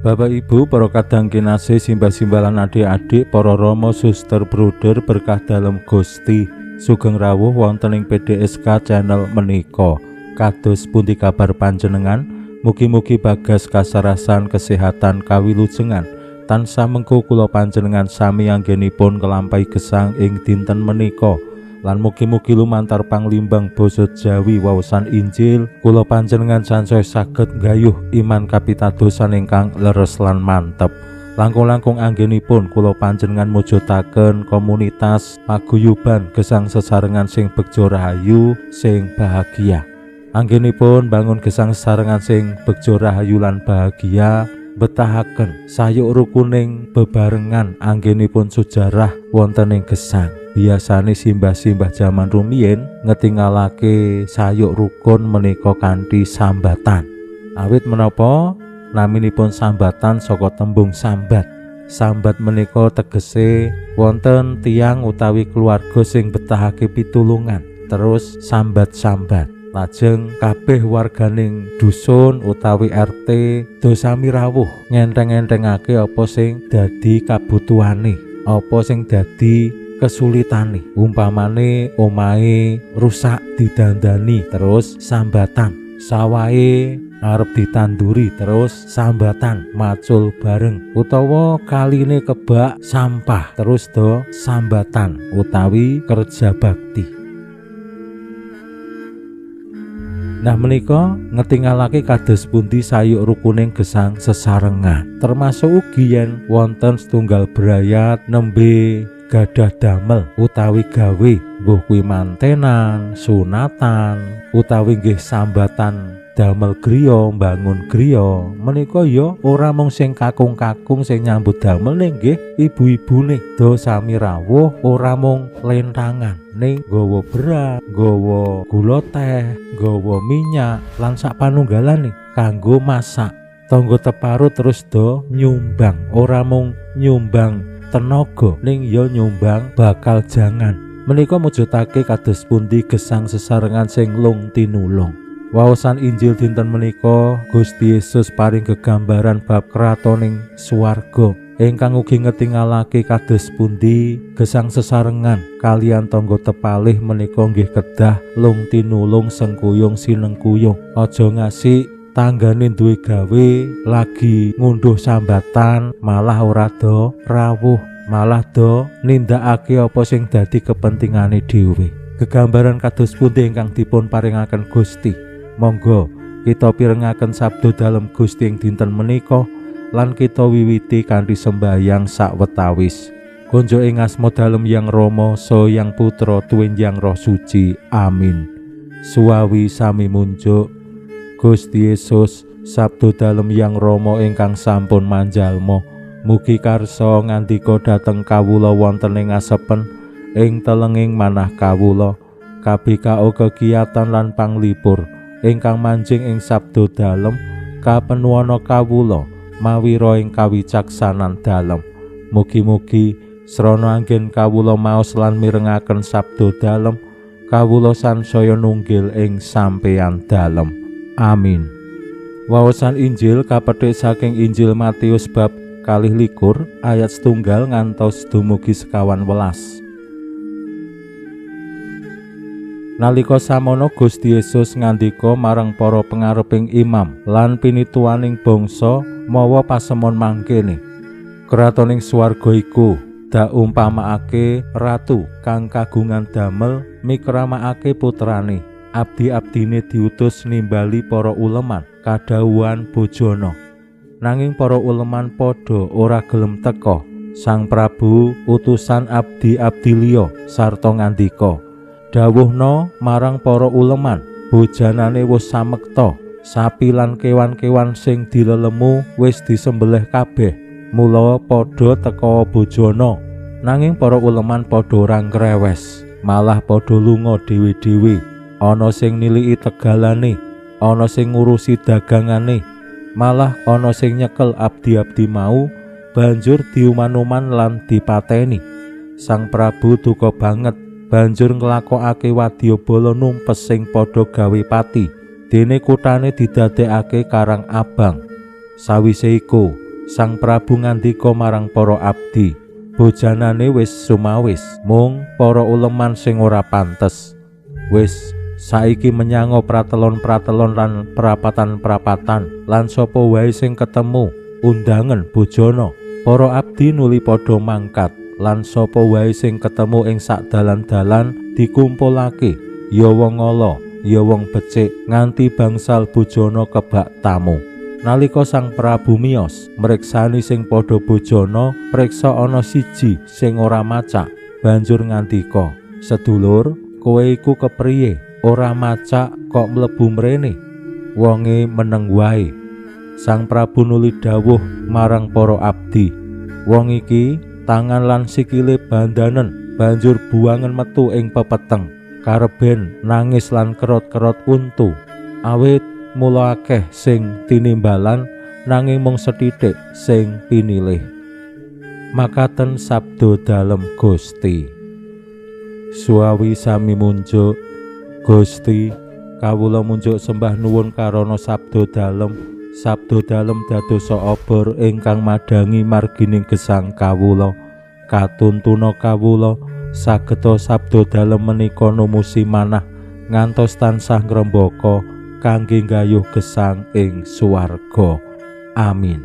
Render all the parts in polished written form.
Bapak Ibu, para kadang kinasih, simbah-simbahan adik-adik, para rama suster bruder berkah dalem Gusti, sugeng rawuh wonten ing PDSK channel menika. Kados pundi kabar panjenengan? Mugi-mugi bagas kasarasan kesehatan kawilujengan tansah mengko kula panjenengan sami anggenipun kelampahi gesang ing dinten menika. Lan mugi-mugi lumantar panglimbang basa Jawi waosan Injil kula panjenengan sansaya saged nggayuh iman kapitadosan ingkang leres lan mantep. Langkung-langkung anggenipun kula panjenengan mujudaken komunitas paguyuban gesang sesarengan sing begja rahayu sing bahagia. Anggenipun bangun gesang sesarengan sing begja rahayu lan bahagia betahaken sayuk rukuning bebarengan anggenipun sejarah wonten ing gesang. Biasane simbah-simbah jaman rumiyin ngetingalake sayuk rukun menika kanthi sambatan. Awit menapa naminipun sambatan saka tembung sambat. Sambat menika tegese wonten tiyang utawi keluarga sing betahake pitulungan, terus sambat-sambat. Lajeng kabeh warganing dusun utawi RT dosami rawuh ngenteng-entengake apa sing dadi kabutuhane, apa sing dadi kesulitane. Umpamane omahe rusak didandani, terus sambatan. Sawahe arep ditanduri, terus sambatan macul bareng. Utawa kaline kebak sampah, terus do sambatan utawi kerja bakti. Nah menika ngetingalake kados pundi sayuk rukuning gesang sesarengan, termasuk ugi yen wonten setunggal brayat nembe gadah damel utawi gawe, mbuh kuwi mantenan, sunatan utawi nggih sambatan damel griya, mbangun griya. Menika ya ora mung sing kakung-kakung sing nyambut damel ning nggih ibu-ibune do sami rawuh, ora mung lentangan ning nggawa beras, nggawa gula teh, nggawa minyak lan sak panunggalane kanggo masak. Tangga teparu terus do nyumbang, ora mung nyumbang tenaga ning ya nyumbang bakal jangan. Menika mujudake kados pundi gesang sesarengan sing lung tinulung. Waosan Injil dinten menika Gusti Yesus paring gegambaran bab kratoning swarga ingkang ugi ngetingalake kados pundi gesang sesarengan kalian tangga tepalih menika nggih kedah lung tinulung sengkuyung sinengkuyung. Aja ngasih tanggane duwe gawe lagi ngunduh sambatan malah ora do rawuh, malah do nindakake apa sing dadi kepentingane dhewe. Gegambaran kados pundi ingkang dipun paringaken Gusti. Monggo kita pirengaken sabda dalem Gusti ing dinten menika lan kita wiwiti kanthi sembahyang sawetawis. Konjo ing asma dalem Yang Rama saha Yang Putra tuwin Yang Roh Suci. Amin. Suwawi sami munjuk. Gusti Yesus sabda dalem Yang Rama ingkang sampun manjalma, mugi karsa ngandika dhateng kawula wonten ing asepen ing telenging manah kawula kabikao kegiatan lan panglipur ingkang manjing ing sabda dalem kapenuwana kawula mawi ing kawicaksanan dalem. Mugi-mugi srana anggen kawula maos lan mirengaken sabda dalem kawula sansaya nunggil ing sampeyan dalem. Amin. Waosan Injil kapetik saking Injil Matius bab 21 ayat 1 ngantos dumugi 11. Nalika samono Gusti Yesus ngandika marang para pangareping imam lan pinituwaning bangsa mawa pasemon mangkene. Kratoning swarga iku dak umpamaake ratu kang kagungan damel mikramakake putrane. Abdi-abdine diutus nimbali para uleman kadhawuhan bojana. Nanging para uleman padha ora gelem teka. Sang Prabu utusan abdi-abdi liya sarta ngandika, dawuhna marang para uleman, bojanane wis samekta, sapi lan kewan-kewan sing dilelemu wis disembelih kabeh. Mula padha teka bojana Nanging para uleman padha ora ngrewes, malah padha lunga dhewe-dhewe. Ana sing niliki tegalane, ana sing ngurusi dagangane, malah ana sing nyekel abdi-abdi mau banjur diuman-uman lan dipateni. Sang Prabu duka banget, banjur nglakokake wadyabala numpes sing padha gawe pati. Dene kutane didadekake Karang Abang. Sawise iku, Sang Prabu ngandika marang para abdi, bojanane wis sumawis, mung para uleman sing ora pantes. Wis saiki menyango pratelon-pratelon lan perapatan-perapatan, lan sapa wae sing ketemu undangan bojana. Para abdi nuli padha mangkat, lan sapa wae sing ketemu ing sak dalan-dalan dikumpulake, ya wong ala, ya wong becik, nganti bangsal bojana kebak tamu. Nalika Sang Prabu miyos, mriksani sing padha bojana, priksa ana siji sing ora macak, banjur ngandika, "Sedulur, kowe iku kepriye? Ora macak kok mlebu mrene?" Wonge meneng wae. Sang Prabu nuli dawuh marang para abdi, "Wong iki tangan lan sikile bandanen, banjur buangen metu ing pepeteng, kareben nangis lan kerot-kerot untu. Awit mula akeh sing tinimbalan, nanging mung sethithik sing pinilih." Makaten sabda dalem Gusti. Suawi sami munjuk, Gusti kawula munjuk sembah nuwun karana sabda dalem dadosa obor ingkang madangi margining gesang kawula. Katuntuna kawula sageta sabda dalem menika numusi manah ngantos tansah ngrembaka kangge nggayuh gesang ing swarga. Amin.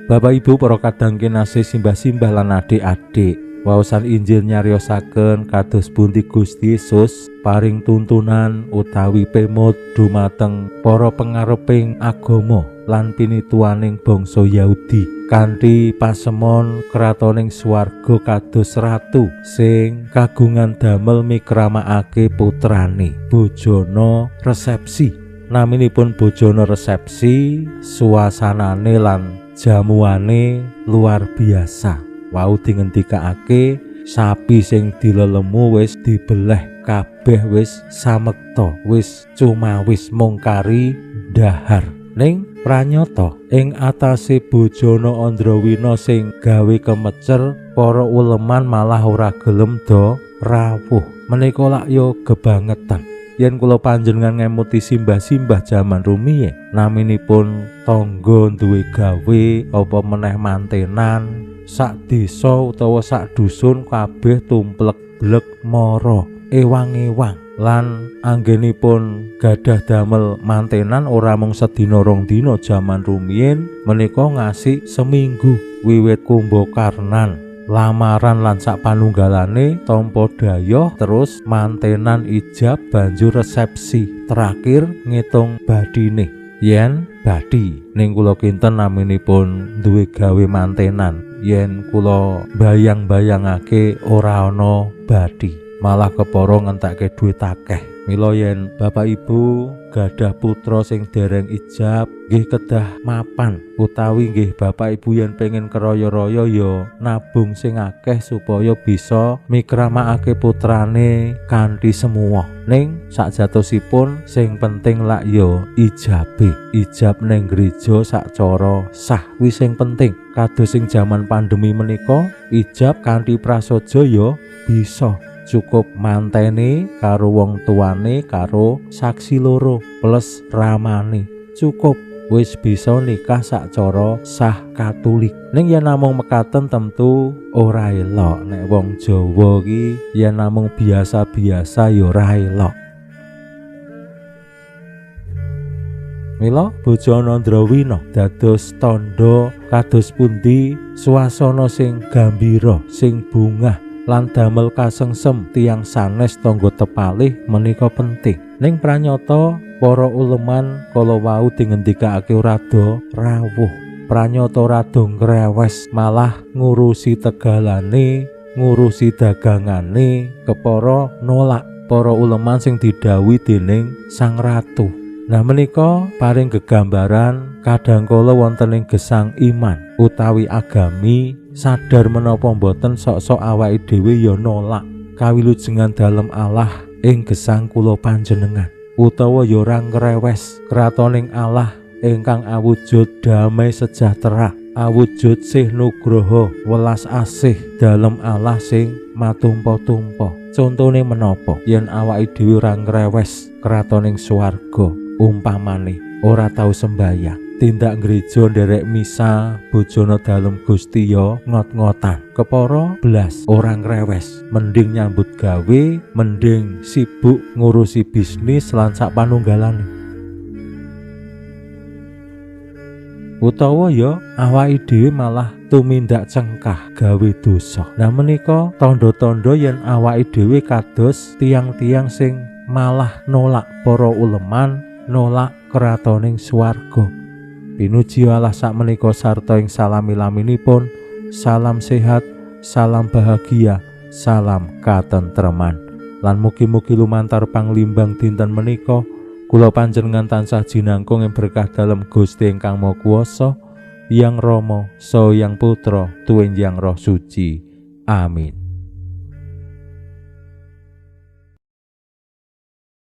Bapak Ibu para kadang kinasih simbah-simbah lan adik-adik, waosan Injil nyariosaken kados pundi Gusti Yesus paring tuntunan utawi pemut dumateng para pangareping agama lan pinituaning bangsa Yahudi kanthi pasemon kratoning swarga kados ratu sing kagungan damel mikramakake putrane. Bojana resepsi. Naminipun bojana resepsi, suasanane lan jamuane luar biasa. Wau dingendikake sapi sing dilelemu wis dibeleh kabeh, wis samekta, wis cumawis mung kari dahar. Ning pranyata ing atase bojana Andrawina sing gawe kemecer, para uleman malah ora gelem do rawuh. Menika lak yo gebangetan. Yen kula panjenengan ngemuti simbah-simbah jaman rumiyin, naminipun tangga duwe gawe apa meneh mantenan, sak desa utawa sak dusun kabeh tumplek-blek mara ewang-ewang, lan anggenipun gadah damel mantenan ora mung sedina rong dina jaman rumiyin, menika ngasih seminggu wiwit Kumbakarnan, lamaran lan sak panunggalane tampa dayoh, terus mantenan ijab, banjur resepsi, terakhir ngitung badine. Yen badi ning kula kinten naminipun duwe gawe mantenan, yen kula bayang-bayangake ora ana badi, malah kepara ngentekke duit akeh. Mila yen Bapak Ibu gadah putra sing dereng ijab, nggih kedah mapan, utawi nggih Bapak Ibu yen pengen keroyo-royo ya nabung sing akeh supaya bisa mikramakake putrane kanthi semua. Ning sakjatosipun sing penting lak ya ijabe, ijab ning gereja sak cara sah kuwi sing penting. Kados sing jaman pandemi menika, ijab kanthi prasaja ya bisa. Cukup mantene karo wong tuane karo saksi loro plus ramane, cukup wis bisa nikah sak cara sah Katolik. Ning yen namung mekaten tentu ora elok. Nek wong Jawa ki yen namung biasa-biasa ya ora elok. Mila bojana Andrawina dados tandha kados pundi swasana sing gembira, sing bungah lan damel kasengsem tiyang sanes tangga tepalih menika penting. Ning pranyata para uleman kala wau dingendikake ora do rawuh, pranyata ora do ngrewes, malah ngurusi tegalane, ngurusi dagangane, kepara nolak para uleman sing didhawuhi dening Sang Ratu. Nah menika paring gegambaran Kadangkala wonten ing gesang iman utawi agami sadar menapa boten sok-sok awake dhewe ya nolak kawilujengan dalem Allah ing gesang kula panjenengan, utawa ya ora ngrewes kratoning Allah ingkang awujud damai sejahtera, awujud sih nugroho welas asih dalem Allah sing matumpa-tumpa. Contone menapa yen awake dhewe ora ngrewes kratoning swarga, umpamane ora tau sembahyang, tindak gereja nderek misa, bojono dalem Gusti ya ngot-ngotan, kepara blas ora ngrewes, mending nyambut gawe, mending sibuk ngurusi bisnis lan sak panunggalane. Utawa ya awake dhewe malah tumindak cengkah gawe dosa. Nah menika tanda-tanda yen awake dhewe kados tiang-tiang sing malah nolak para uleman, nolak kratoning swarga. Pinuji Allah sakmenika sarta ing salami-laminipun. Salam sehat, salam bahagia, salam katentreman. Lan mugi-mugi lumantar panglimbang dinten menika kula panjenengan tansah jinangkung ing berkah dalem Gusti ingkang Maha Kuwasa, Hyang Rama saha Hyang Putra tuwin Hyang Roh Suci. Amin.